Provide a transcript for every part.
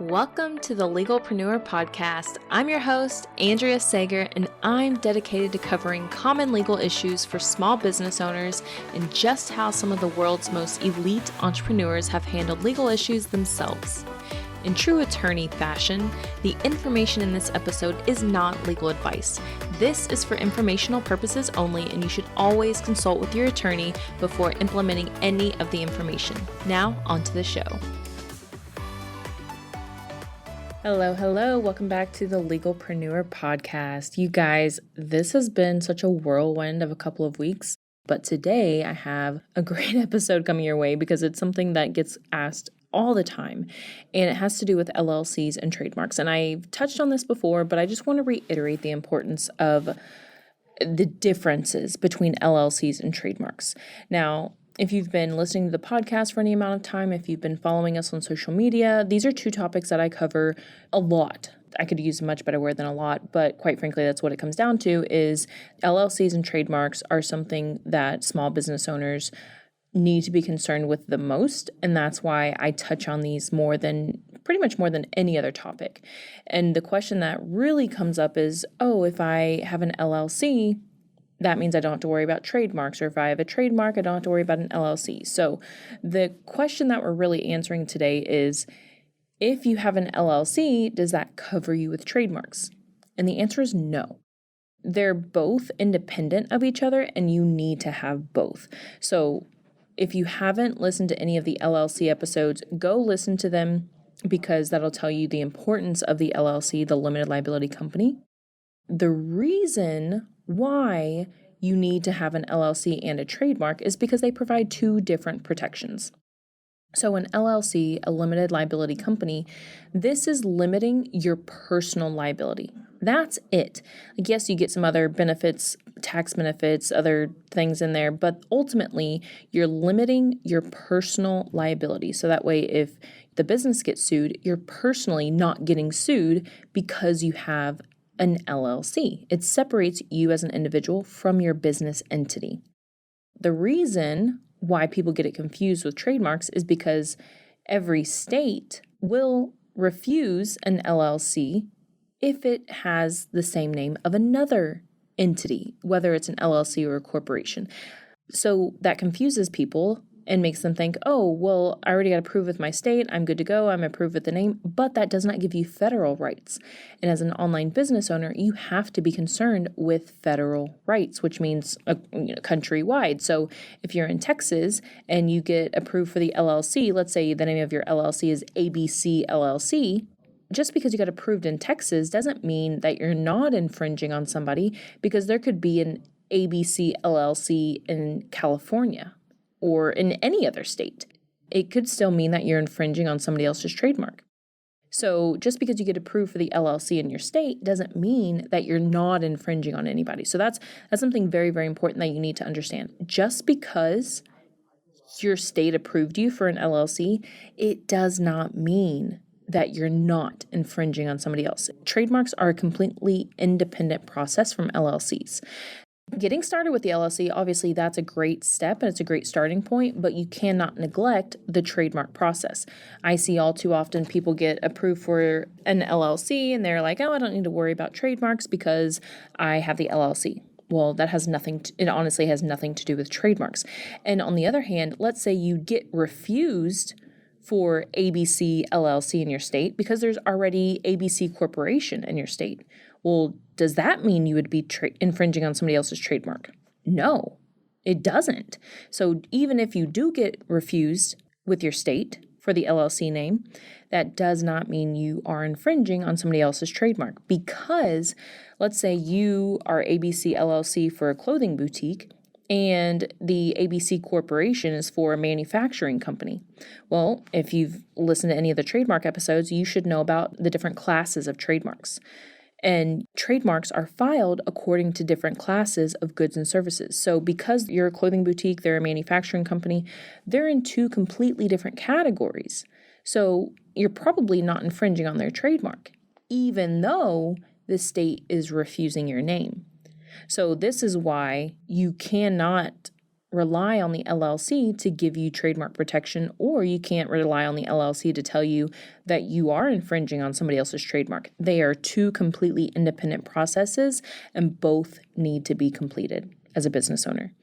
Welcome to the Legalpreneur Podcast. I'm your host, Andrea Sager, and I'm dedicated to covering common legal issues for small business owners and just how some of the world's most elite entrepreneurs have handled legal issues themselves. In true attorney fashion, the information in this episode is not legal advice. This is for informational purposes only, and you should always consult with your attorney before implementing any of the information. Now, on to the show. Hello. Welcome back to the Legalpreneur Podcast. You guys, this has been such a whirlwind of a couple of weeks, but today I have a great episode coming your way because it's something that gets asked all the time, and it has to do with LLCs and trademarks. And I've touched on this before, but I just want to reiterate the importance of the differences between LLCs and trademarks. Now, if you've been listening to the podcast for any amount of time, if you've been following us on social media, these are two topics that I cover a lot. I could use a much better word than a lot, but quite frankly, that's what it comes down to is LLCs and trademarks are something that small business owners need to be concerned with the most. And that's why I touch on these pretty much more than any other topic. And the question that really comes up is, if I have an LLC, that means I don't have to worry about trademarks, or if I have a trademark, I don't have to worry about an LLC. So the question that we're really answering today is, if you have an LLC, does that cover you with trademarks? And the answer is no. They're both independent of each other, and you need to have both. So if you haven't listened to any of the LLC episodes, go listen to them because that'll tell you the importance of the LLC, the limited liability company. The reason why you need to have an LLC and a trademark is because they provide two different protections. So an LLC, a limited liability company, this is limiting your personal liability. That's it. Yes, you get some other benefits, tax benefits, other things in there, but ultimately you're limiting your personal liability. So that way, if the business gets sued, you're personally not getting sued because you have an LLC. It separates you as an individual from your business entity. The reason why people get it confused with trademarks is because every state will refuse an LLC if it has the same name of another entity, whether it's an LLC or a corporation. So that confuses people and makes them think, I already got approved with my state, I'm good to go, I'm approved with the name, but that does not give you federal rights. And as an online business owner, you have to be concerned with federal rights, which means countrywide. So if you're in Texas and you get approved for the LLC, let's say the name of your LLC is ABC LLC, just because you got approved in Texas doesn't mean that you're not infringing on somebody, because there could be an ABC LLC in California or in any other state. It could still mean that you're infringing on somebody else's trademark. So just because you get approved for the LLC in your state doesn't mean that you're not infringing on anybody. So that's something very, very important that you need to understand. Just because your state approved you for an LLC, it does not mean that you're not infringing on somebody else. Trademarks are a completely independent process from LLCs. Getting started with the LLC, obviously that's a great step and it's a great starting point, but you cannot neglect the trademark process. I see all too often people get approved for an LLC and they're like, I don't need to worry about trademarks because I have the LLC. Well, it honestly has nothing to do with trademarks. And on the other hand, let's say you get refused for ABC LLC in your state because there's already ABC Corporation in your state. Well, does that mean you would be infringing on somebody else's trademark? No, it doesn't. So even if you do get refused with your state for the LLC name, that does not mean you are infringing on somebody else's trademark, because let's say you are ABC LLC for a clothing boutique and the ABC Corporation is for a manufacturing company. Well, if you've listened to any of the trademark episodes, you should know about the different classes of trademarks. And trademarks are filed according to different classes of goods and services. So because you're a clothing boutique, they're a manufacturing company, they're in two completely different categories. So you're probably not infringing on their trademark, even though the state is refusing your name. So this is why you cannot rely on the LLC to give you trademark protection, or you can't rely on the LLC to tell you that you are infringing on somebody else's trademark. They are two completely independent processes, and both need to be completed as a business owner.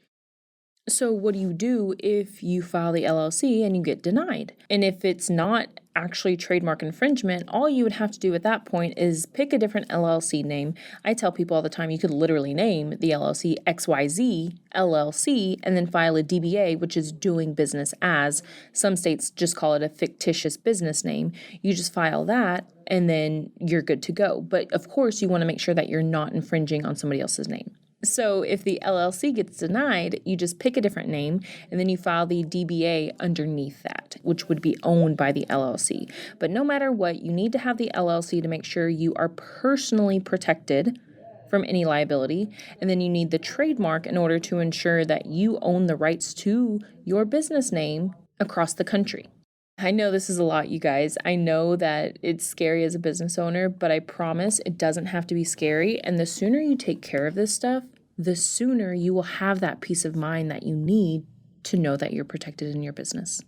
So what do you do if you file the LLC and you get denied? And if it's not actually trademark infringement, all you would have to do at that point is pick a different LLC name. I tell people all the time, you could literally name the LLC XYZ LLC and then file a DBA, which is doing business as. Some states just call it a fictitious business name. You just file that and then you're good to go. But of course, you want to make sure that you're not infringing on somebody else's name. So if the LLC gets denied, you just pick a different name and then you file the DBA underneath that, which would be owned by the LLC. But no matter what, you need to have the LLC to make sure you are personally protected from any liability. And then you need the trademark in order to ensure that you own the rights to your business name across the country. I know this is a lot, you guys. I know that it's scary as a business owner, but I promise it doesn't have to be scary. And the sooner you take care of this stuff, the sooner you will have that peace of mind that you need to know that you're protected in your business.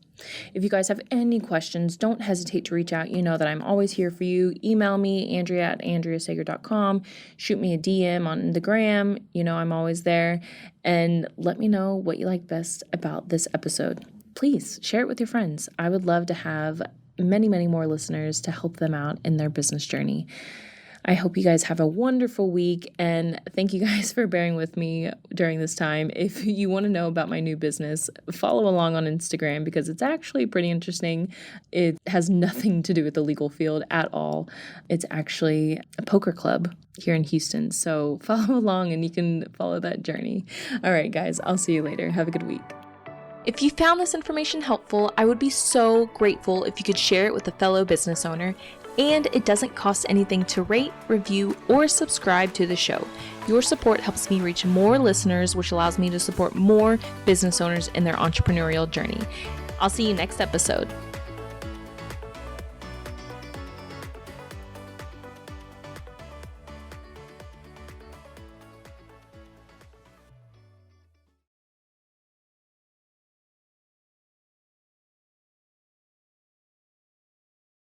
If you guys have any questions, don't hesitate to reach out. You know that I'm always here for you. Email me, Andrea@andreasager.com. Shoot me a DM on the gram. You know I'm always there. And let me know what you like best about this episode. Please share it with your friends. I would love to have many, many more listeners to help them out in their business journey. I hope you guys have a wonderful week, and thank you guys for bearing with me during this time. If you want to know about my new business, follow along on Instagram because it's actually pretty interesting. It has nothing to do with the legal field at all. It's actually a poker club here in Houston, so follow along and you can follow that journey. All right, guys, I'll see you later. Have a good week. If you found this information helpful, I would be so grateful if you could share it with a fellow business owner, and it doesn't cost anything to rate, review, or subscribe to the show. Your support helps me reach more listeners, which allows me to support more business owners in their entrepreneurial journey. I'll see you next episode.